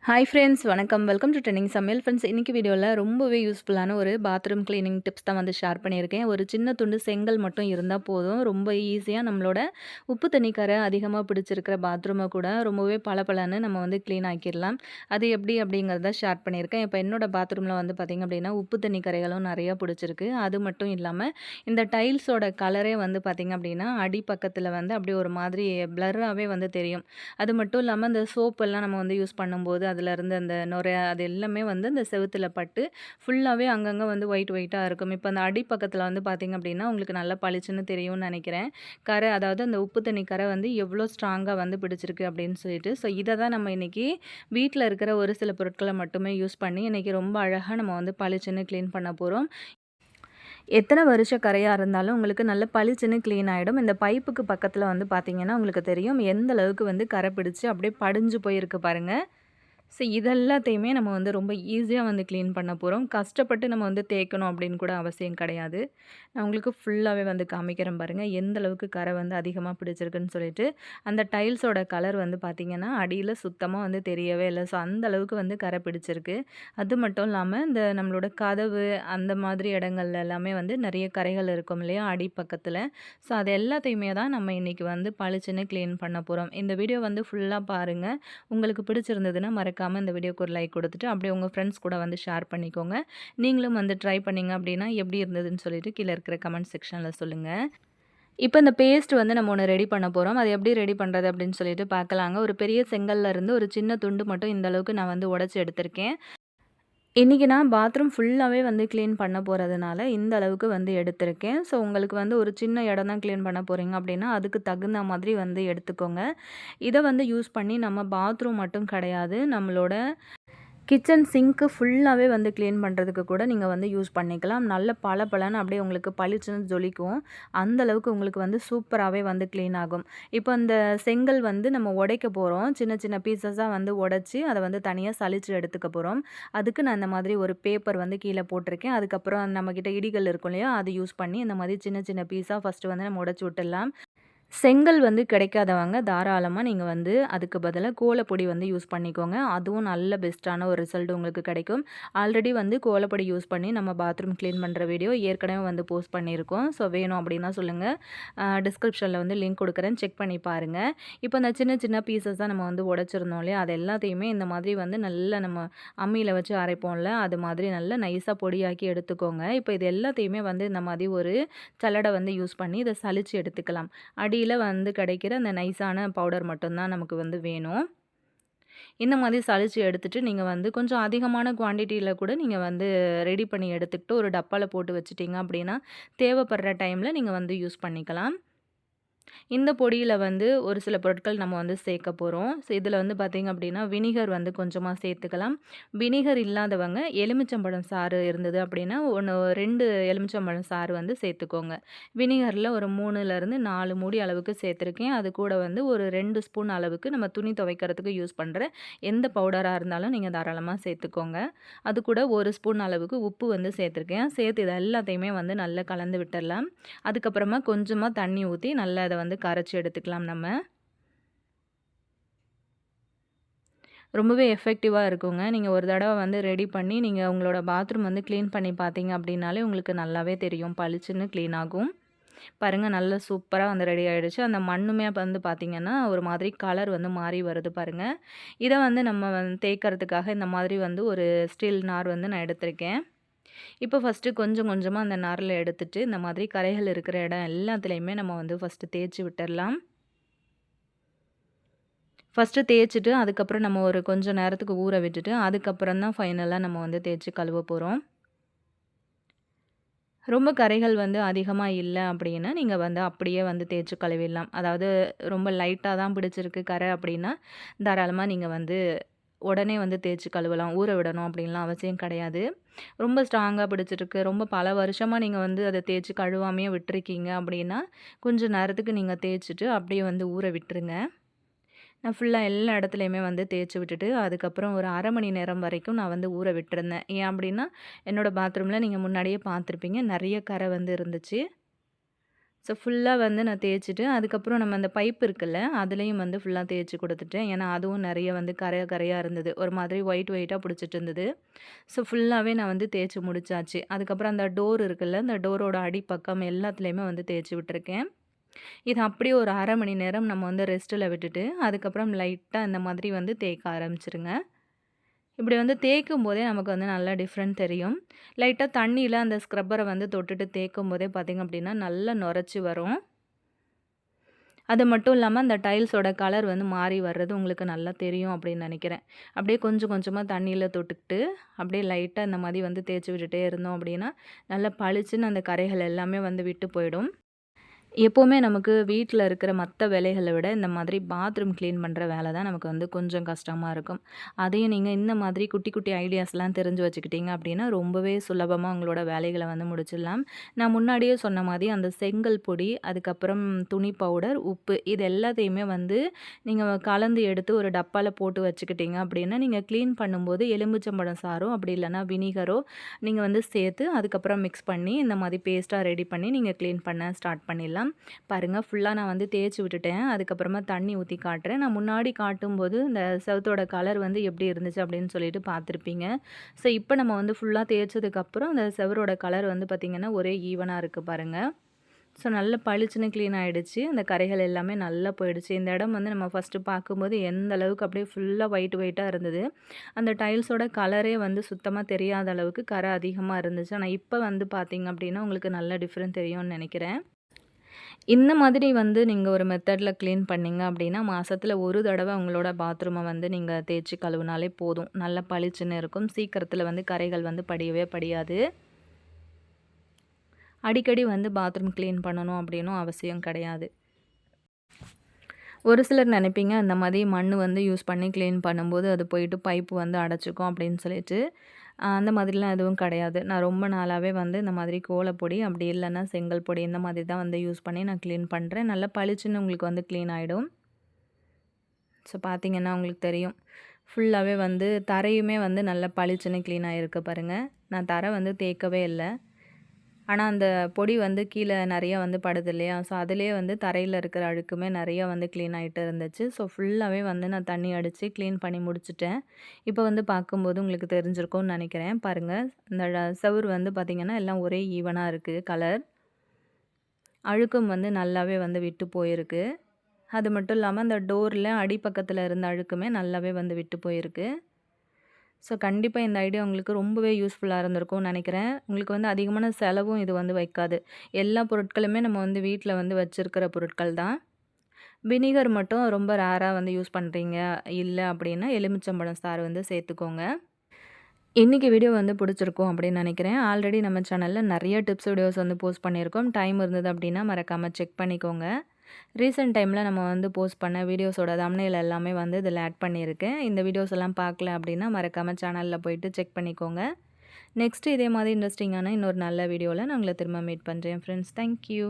Hi friends வணக்கம். Welcome to trending சமையல். Friends இன்னைக்கு வீடியோவில் ரொம்பவே யூஸ்ஃபுல்லான ஒரு பாத்ரூம் கிளீனிங் டிப்ஸ் தான் வந்து ஷேர் பண்ணியிருக்கேன். ஒரு சின்ன துண்டு செங்கல் மட்டும் இருந்தால் போதும். ரொம்ப ஈஸியாக நம்மளோட உப்பு தண்ணி கரை அதிகமாக பிடிச்சிருக்கிற பாத்ரூமை கூட ரொம்பவே பளபளன்னு நம்ம வந்து க்ளீன் ஆக்கிடலாம். அது எப்படி அப்படிங்கிறத ஷேர் பண்ணியிருக்கேன். இப்போ என்னோட பாத்ரூமில் வந்து பார்த்திங்க அப்படின்னா உப்பு தண்ணி கரைகளும் நிறையா பிடிச்சிருக்கு. அது மட்டும் இல்லாமல் இந்த டைல்ஸோட கலரே வந்து பார்த்திங்க அப்படின்னா அடி பக்கத்தில் வந்து அப்படியே ஒரு மாதிரி பிளர்ராகவே வந்து தெரியும். அது மட்டும் இல்லாமல் இந்த சோப்பெல்லாம் நம்ம வந்து யூஸ் பண்ணும்போது அதிலருந்து அந்த நுரை அது எல்லாமே வந்து அந்த செவுத்துல பட்டு ஃபுல்லாகவே அங்கங்கே வந்து ஒயிட்டாக இருக்கும். இப்போ அந்த அடி பக்கத்தில் வந்து பார்த்திங்க அப்படின்னா உங்களுக்கு நல்லா பளிச்சுன்னு தெரியும்னு நினைக்கிறேன். கரை அதாவது அந்த உப்பு தண்ணி கரை வந்து எவ்வளோ ஸ்ட்ராங்காக வந்து பிடிச்சிருக்கு அப்படின்னு சொல்லிட்டு. ஸோ இதை தான் நம்ம இன்றைக்கி வீட்டில் இருக்கிற ஒரு சில பொருட்களை மட்டுமே யூஸ் பண்ணி இன்றைக்கி ரொம்ப அழகாக நம்ம வந்து பளிச்சுன்னு க்ளீன் பண்ண போகிறோம். எத்தனை வருஷ கரையாக இருந்தாலும் உங்களுக்கு நல்ல பளிச்சுன்னு க்ளீன் ஆகிடும். இந்த பைப்புக்கு பக்கத்தில் வந்து பார்த்திங்கன்னா உங்களுக்கு தெரியும் எந்த அளவுக்கு வந்து கரை பிடிச்சு அப்படியே படிஞ்சு போயிருக்கு பாருங்கள். ஸோ இதெல்லாத்தையுமே நம்ம வந்து ரொம்ப ஈஸியாக வந்து க்ளீன் பண்ண போகிறோம். கஷ்டப்பட்டு நம்ம வந்து தேய்க்கணும் அப்படின்னு கூட அவசியம் கிடையாது. நான் உங்களுக்கு ஃபுல்லாகவே வந்து காமிக்கிறேன் பாருங்கள். எந்த அளவுக்கு கரை வந்து அதிகமாக பிடிச்சிருக்குன்னு சொல்லிட்டு. அந்த டைல்ஸோட கலர் வந்து பார்த்திங்கன்னா அடியில் சுத்தமாக வந்து தெரியவே இல்லை. ஸோ அந்த அளவுக்கு வந்து கரை பிடிச்சிருக்கு. அது மட்டும் இல்லாமல் இந்த நம்மளோட கதவு அந்த மாதிரி இடங்கள்ல எல்லாமே வந்து நிறைய கரைகள் இருக்கும் இல்லையா அடி பக்கத்தில். ஸோ அது எல்லாத்தையுமே தான் நம்ம இன்றைக்கி வந்து பளிச்சுன்னு க்ளீன் பண்ண போகிறோம். இந்த வீடியோ வந்து ஃபுல்லாக பாருங்கள். உங்களுக்கு பிடிச்சிருந்ததுன்னா மறக்காமல் இந்த வீடியோக்கு ஒரு லைக் கொடுத்துட்டு அப்படியே உங்கள் ஃப்ரெண்ட்ஸ் கூட வந்து ஷேர் பண்ணிக்கோங்க. நீங்களும் வந்து ட்ரை பண்ணிங்க அப்படின்னா எப்படி இருந்ததுன்னு சொல்லிட்டு கீழே இருக்கிற கமெண்ட் செக்ஷனில் சொல்லுங்கள். இப்போ இந்த பேஸ்ட் வந்து நம்ம ஒன்று ரெடி பண்ண போகிறோம். அது எப்படி ரெடி பண்ணுறது அப்படின்னு சொல்லிட்டு பார்க்கலாங்க. ஒரு பெரிய செங்கல்ல இருந்து ஒரு சின்ன துண்டு மட்டும் இந்த அளவுக்கு நான் வந்து உடச்சி எடுத்திருக்கேன். இன்றைக்கி நான் பாத்ரூம் ஃபுல்லாகவே வந்து க்ளீன் பண்ண போகிறதுனால இந்த அளவுக்கு வந்து எடுத்திருக்கேன். ஸோ உங்களுக்கு வந்து ஒரு சின்ன இடம் தான் க்ளீன் பண்ண போகிறீங்க அப்படின்னா அதுக்கு தகுந்த மாதிரி வந்து எடுத்துக்கோங்க. இதை வந்து யூஸ் பண்ணி நம்ம பாத்ரூம் மட்டும் கிடையாது, நம்மளோட கிச்சன் சிங்க்கு ஃபுல்லாகவே வந்து க்ளீன் பண்ணுறதுக்கு கூட நீங்கள் வந்து யூஸ் பண்ணிக்கலாம். நல்ல பளபளன்னு அப்படியே உங்களுக்கு பளிச்சுன்னு ஜொலிக்கும். அந்த அளவுக்கு உங்களுக்கு வந்து சூப்பராகவே வந்து க்ளீன் ஆகும். இப்போ அந்த செங்கல் வந்து நம்ம உடைக்க போகிறோம். சின்ன சின்ன பீசஸாக வந்து உடைச்சி அதை வந்து தனியாக சலிச்சு எடுத்துக்க போகிறோம். அதுக்கு நான் இந்த மாதிரி ஒரு பேப்பர் வந்து கீழே போட்டிருக்கேன். அதுக்கப்புறம் நம்மக்கிட்ட இடிகள் இருக்கும் இல்லையா, அது யூஸ் பண்ணி இந்த மாதிரி சின்ன சின்ன பீஸாக ஃபஸ்ட்டு வந்து நம்ம உடைச்சி விட்டுடலாம். செங்கல் வந்து கிடைக்காதவங்க தாராளமாக நீங்கள் வந்து அதுக்கு பதிலாக கோலப்பொடி வந்து யூஸ் பண்ணிக்கோங்க. அதுவும் நல்ல பெஸ்ட்டான ஒரு ரிசல்ட் உங்களுக்கு கிடைக்கும். ஆல்ரெடி வந்து கோலப்பொடி யூஸ் பண்ணி நம்ம பாத்ரூம் க்ளீன் பண்ணுற வீடியோ ஏற்கனவே வந்து போஸ்ட் பண்ணியிருக்கோம். ஸோ வேணும் அப்படின்னா சொல்லுங்கள், டிஸ்கிரிப்ஷனில் வந்து லிங்க் கொடுக்குறேன், செக் பண்ணி பாருங்கள். இப்போ அந்த சின்ன சின்ன பீசஸ் தான் நம்ம வந்து உடைச்சிருந்தோம் இல்லையா, அது எல்லாத்தையுமே இந்த மாதிரி வந்து நல்லா நம்ம அம்மியில் வச்சு அரைப்போம்ல, அது மாதிரி நல்லா நைஸாக பொடியாக்கி எடுத்துக்கோங்க. இப்போ இது எல்லாத்தையுமே வந்து இந்த மாதிரி ஒரு சல்லடை வந்து யூஸ் பண்ணி இதை சலிச்சு எடுத்துக்கலாம். அடியில் வந்து கிடைக்கிற அந்த நைஸான பவுடர் மட்டும்தான் நமக்கு வந்து வேணும். இந்த மாதிரி சலிச்சு எடுத்துட்டு நீங்கள் வந்து கொஞ்சம் அதிகமான குவான்டிட்டியில் கூட நீங்கள் வந்து ரெடி பண்ணி எடுத்துக்கிட்டு ஒரு டப்பாவில் போட்டு வச்சுட்டிங்க அப்படின்னா தேவைப்படுற டைமில் நீங்கள் வந்து யூஸ் பண்ணிக்கலாம். இந்த பொடியில் வந்து ஒரு சில பொருட்கள் நம்ம வந்து சேர்க்க போகிறோம். ஸோ இதில் வந்து பார்த்திங்க அப்படின்னா வினிகர் வந்து கொஞ்சமாக சேர்த்துக்கலாம். வினிகர் இல்லாதவங்க எலுமிச்சம்பழம் சாறு இருந்தது அப்படின்னா 2 எலுமிச்சம்பழம் சாறு வந்து சேர்த்துக்கோங்க. வினிகரில் ஒரு 3லேருந்து 4 மூடி அளவுக்கு சேர்த்துருக்கேன். அது கூட வந்து ஒரு 2 ஸ்பூன் அளவுக்கு நம்ம துணி துவைக்கிறதுக்கு யூஸ் பண்ணுற எந்த பவுடராக இருந்தாலும் நீங்கள் தாராளமாக சேர்த்துக்கோங்க. அது கூட 1 ஸ்பூன் அளவுக்கு உப்பு வந்து சேர்த்துருக்கேன். சேர்த்து இது எல்லாத்தையுமே வந்து நல்லா கலந்து விட்டுடலாம். அதுக்கப்புறமா கொஞ்சமாக தண்ணி ஊற்றி நல்லா அதை வந்து கரைச்சி எடுத்துக்கலாம் நம்ம. ரொம்பவே எஃபெக்டிவாக இருக்குங்க. நீங்கள் ஒரு தடவை வந்து ரெடி பண்ணி நீங்கள் உங்களோட பாத்ரூம் வந்து க்ளீன் பண்ணி பார்த்தீங்க அப்படின்னாலே உங்களுக்கு நல்லாவே தெரியும், பளிச்சுன்னு க்ளீன் ஆகும். பாருங்கள், நல்லா சூப்பராக வந்து ரெடி ஆகிடுச்சு. அந்த மண்ணுமே வந்து பார்த்திங்கன்னா ஒரு மாதிரி கலர் வந்து மாறி வருது பாருங்கள். இதை வந்து நம்ம வந்து தேய்க்கிறதுக்காக இந்த மாதிரி வந்து ஒரு ஸ்டீல் நார் வந்து நான் எடுத்திருக்கேன். இப்போ ஃபஸ்ட்டு கொஞ்சம் கொஞ்சமாக அந்த நாரில் எடுத்துட்டு இந்த மாதிரி கரைகள் இருக்கிற இடம் எல்லாத்துலேயுமே நம்ம வந்து ஃபஸ்ட்டு தேய்ச்சி விட்டுடலாம். ஃபஸ்ட்டு தேய்ச்சிட்டு அதுக்கப்புறம் நம்ம ஒரு கொஞ்சம் நேரத்துக்கு ஊற விட்டுட்டு அதுக்கப்புறம் தான் ஃபைனலாக நம்ம வந்து தேய்ச்சி கழுவ போகிறோம். ரொம்ப கரைகள் வந்து அதிகமாக இல்லை அப்படின்னா நீங்கள் வந்து அப்படியே வந்து தேய்ச்சி கழுவிடலாம். அதாவது ரொம்ப லைட்டாக தான் பிடிச்சிருக்கு கரை அப்படின்னா தாராளமாக நீங்கள் வந்து உடனே வந்து தேய்ச்சி கழுவலாம். ஊற விடணும் அப்படின்லாம் அவசியம் கிடையாது. ரொம்ப ஸ்ட்ராங்காக பிடிச்சிருக்கு, ரொம்ப பல வருஷமாக நீங்கள் வந்து அதை தேய்ச்சி கழுவாமையே விட்டுருக்கீங்க அப்படின்னா கொஞ்சம் நேரத்துக்கு நீங்கள் தேய்ச்சிட்டு அப்படியே வந்து ஊற விட்டுருங்க. நான் ஃபுல்லாக எல்லா இடத்துலையுமே வந்து தேய்ச்சி விட்டுட்டு அதுக்கப்புறம் ஒரு 1/2 மணி நேரம் வரைக்கும் நான் வந்து ஊற விட்டுருந்தேன். ஏன் அப்படின்னா என்னோடய பாத்ரூமில் நீங்கள் முன்னாடியே பார்த்துருப்பீங்க, நிறைய கரை வந்து இருந்துச்சு. ஸோ ஃபுல்லா வந்து நான் தேய்ச்சுட்டு, அதுக்கப்புறம் நம்ம அந்த பைப் இருக்குல்ல, அதுலயும் வந்து ஃபுல்லா தேய்ச்சு குடுத்துட்டேன். ஏன்னா, அதுவும் நெறைய வந்து கரையா இருந்தது. ஒரு மாதிரி ஒயிட்டா புடிச்சிட்டு இருந்தது. ஸோ ஃபுல்லாவே நான் வந்து தேய்ச்சு முடிச்சாச்சு. அதுக்கப்புறம் அந்த டோர் இருக்குல்ல, அந்த டோரோட அடிப்பக்கம் எல்லாத்துலயுமே வந்து தேய்ச்சு விட்டுருக்கேன். இது அப்படியே ஒரு 1/2 மணி நேரம் நம்ம வந்து ரெஸ்ட்டுல விட்டுட்டு, அதுக்கப்புறம் லைட்டா இந்த மாதிரி வந்து தேய்க்க ஆரம்பிச்சுருங்க. இப்படி வந்து தேய்க்கும்போதே நமக்கு வந்து நல்லா டிஃப்ரெண்ட் தெரியும். லைட்டா தண்ணீல அந்த ஸ்க்ரப்பர வந்து தொட்டுட்டு தேய்க்கும்போதே பார்த்தீங்க அப்படின்னா, நல்லா நொறச்சு வரும். அது மட்டும் இல்லாம அந்த டைல்ஸோட கலர் வந்து மாறி வர்றது உங்களுக்கு நல்லா தெரியும் அப்படின்னு நெனைக்கிறேன். அப்படியே கொஞ்சம் கொஞ்சமா தண்ணீல தொட்டுக்கிட்டு, அப்படியே லைட்டா இந்த மாரி வந்து தேய்ச்சு விட்டுட்டே இருந்தோம் அப்படின்னா, நல்லா பளிச்சுன்னு அந்த கரைகள் எல்லாமே வந்து விட்டு போயிடும். எப்பவுமே நமக்கு வீட்ல இருக்கிற மத்த வேலைகள விட, இந்த மாதிரி பாத்ரூம் கிளீன் பண்ற வேல தான் நமக்கு வந்து கொஞ்சம் கஷ்டமா இருக்கும். அதையும் நீங்க இந்த மாதிரி குட்டி, குட்டி ஐடியாஸ்லாம் தெரிஞ்சு வச்சுக்கிட்டீங்க அப்டின்னா, ரொம்பவே சுலபமா உங்களோட வேலைகள வந்து முடிச்சிடலாம். நான் முன்னாடியே சொன்ன மாரி அந்த செங்கல் பொடி, அதுக்கப்புறம் துணி பவுடர், உப்பு இது எல்லாத்தையுமே வந்து நீங்க கலந்து எடுத்து ஒரு டப்பால போட்டு வச்சுக்கிட்டீங்க அப்டின்னா, நீங்க கிளீன் பண்ணும்போது எலுமிச்சம்பழம் சாறோ, அப்படி இல்லன்னா வினிகரோ நீங்க வந்து சேர்த்து, அதுக்கப்புறம் மிக்ஸ் பண்ணி இந்த மாரி பேஸ்ட்டா ரெடி பண்ணி நீங்க கிளீன் பண்ண ஸ்டார்ட் பண்ணிடலாம். பாருங்க ஃபுல்லா நான் வந்து தேய்ச்சு விட்டுட்டேன். அதுக்கப்புறமா தண்ணி ஊத்தி காட்டுறேன். நான் முன்னாடி காட்டும்போது இந்த செவுத்தோட கலர் வந்து எப்படி இருந்துச்சு அப்படின்னு சொல்லிட்டு பார்த்துருப்பீங்க. ஸோ இப்போ நம்ம வந்து ஃபுல்லா தேய்ச்சதுக்கப்புறம் அந்த செவுரோட கலர் வந்து பார்த்திங்கன்னா, ஒரே ஈவனா இருக்கு பாருங்க. ஸோ நல்ல பளிச்சுன்னு க்ளீன் ஆயிடுச்சு. அந்த கரைகள் எல்லாமே நல்லா போயிடுச்சு. இந்த இடம் வந்து நம்ம ஃபஸ்ட்டு பார்க்கும்போது எந்த அளவுக்கு அப்படியே ஃபுல்லா ஒயிட்டா இருந்தது. அந்த டைல்ஸோட கலரே வந்து சுத்தமா தெரியாத அளவுக்கு கரை அதிகமா இருந்துச்சு. ஆனா இப்ப வந்து பார்த்தீங்க அப்படின்னா, உங்களுக்கு நல்ல டிஃப்ரெண்ட் தெரியும்னு நெனைக்கிறேன். இந்த மாதிரி வந்து நீங்க ஒரு மெத்தட்ல கிளீன் பண்ணீங்க அப்படின்னா, மாசத்துல ஒரு தடவ உங்களோட பாத்ரூம வந்து நீங்க தேய்ச்சு கழுவுனாலே போதும். நல்லா பளிச்சுன்னு இருக்கும். சீக்கிரத்துல வந்து கரைகள் வந்து படியவே படியாது. அடிக்கடி வந்து பாத்ரூம் கிளீன் பண்ணணும் அப்படின்னும் அவசியம் கிடையாது. ஒரு சிலர் நினைப்பீங்க, இந்த மாதிரி மண்ணு வந்து யூஸ் பண்ணி கிளீன் பண்ணும்போது, அது போயிட்டு பைப்பு வந்து அடைச்சுக்கும் அப்படின்னு சொல்லிட்டு. அந்த மாதிரிலாம் எதுவும் கிடையாது. நான் ரொம்ப நாளாவே வந்து இந்த மாதிரி கோலப்பொடி, அப்படி இல்லன்னா செங்கல் பொடி இந்த மாதிரி தான் வந்து யூஸ் பண்ணி நான் கிளீன் பண்றேன். நல்லா பளிச்சுன்னு உங்களுக்கு வந்து கிளீன் ஆயிடும். ஸோ பார்த்தீங்கன்னா உங்களுக்கு தெரியும். ஃபுல்லாவே வந்து தரையுமே வந்து நல்லா பளிச்சுன்னு கிளீன் ஆயிருக்கு பாருங்க. நான் தரை வந்து தேய்க்கவே இல்ல. ஆனா, அந்த பொடி வந்து கீழ நெறைய வந்து படுது இல்லையா? ஸோ, அதிலேயே வந்து தரையில இருக்கிற அழுக்குமே நெறைய வந்து கிளீன் ஆயிட்டு இருந்துச்சு. ஸோ, ஃபுல்லாவே வந்து நான் தண்ணி அடிச்சு கிளீன் பண்ணி முடிச்சுட்டேன். இப்போ வந்து பார்க்கும்போது உங்களுக்கு தெரிஞ்சிருக்கும்னு நெனைக்கிறேன். பாருங்க, இந்த செவுரு வந்து பார்த்தீங்கன்னா, எல்லாம் ஒரே ஈவனா இருக்கு கலர். அழுக்கும் வந்து நல்லாவே வந்து விட்டு போயிருக்கு. அது மட்டும் இல்லாம அந்த டோர்ல அடிப்பக்கத்தில இருந்த அழுக்குமே நல்லாவே வந்து விட்டு போயிருக்கு. ஸோ, கண்டிப்பா இந்த ஐடியா உங்களுக்கு ரொம்பவே யூஸ்ஃபுல்லா இருந்திருக்கும்னு நெனைக்கிறேன். உங்களுக்கு வந்து அதிகமான செலவும் இது வந்து வைக்காது. எல்லா பொருட்களுமே நம்ம வந்து வீட்ல வந்து வச்சிருக்கிற பொருட்கள் தான். வினிகர் மட்டும் ரொம்ப ரேரா வந்து யூஸ் பண்றீங்க, இல்ல அப்படின்னா எலுமிச்சம்பழம் சாறு வந்து சேர்த்துக்கோங்க. இன்னைக்கு வீடியோ வந்து பிடிச்சிருக்கும் அப்படின்னு நெனைக்கிறேன். ஆல்ரெடி நம்ம சேனல்ல நெறைய டிப்ஸ் வீடியோஸ் வந்து போஸ்ட் பண்ணியிருக்கோம். டைம் இருந்தது அப்படின்னா மறக்காம செக் பண்ணிக்கோங்க. ரீசென்ட் டைமில் நம்ம வந்து போஸ்ட் பண்ண வீடியோஸோட தம்ப்நெயில் எல்லாமே வந்து இதில் ஆட் பண்ணியிருக்கேன். இந்த வீடியோஸ் எல்லாம் பார்க்கல அப்படின்னா மறக்காமல் சேனலில் போயிட்டு செக் பண்ணிக்கோங்க. நெக்ஸ்ட்டு இதே மாதிரி இன்ட்ரெஸ்டிங்கான இன்னொரு நல்ல வீடியோவில் நான் உங்களை திரும்ப மீட் பண்ணுறேன் ஃப்ரெண்ட்ஸ். தேங்க்யூ.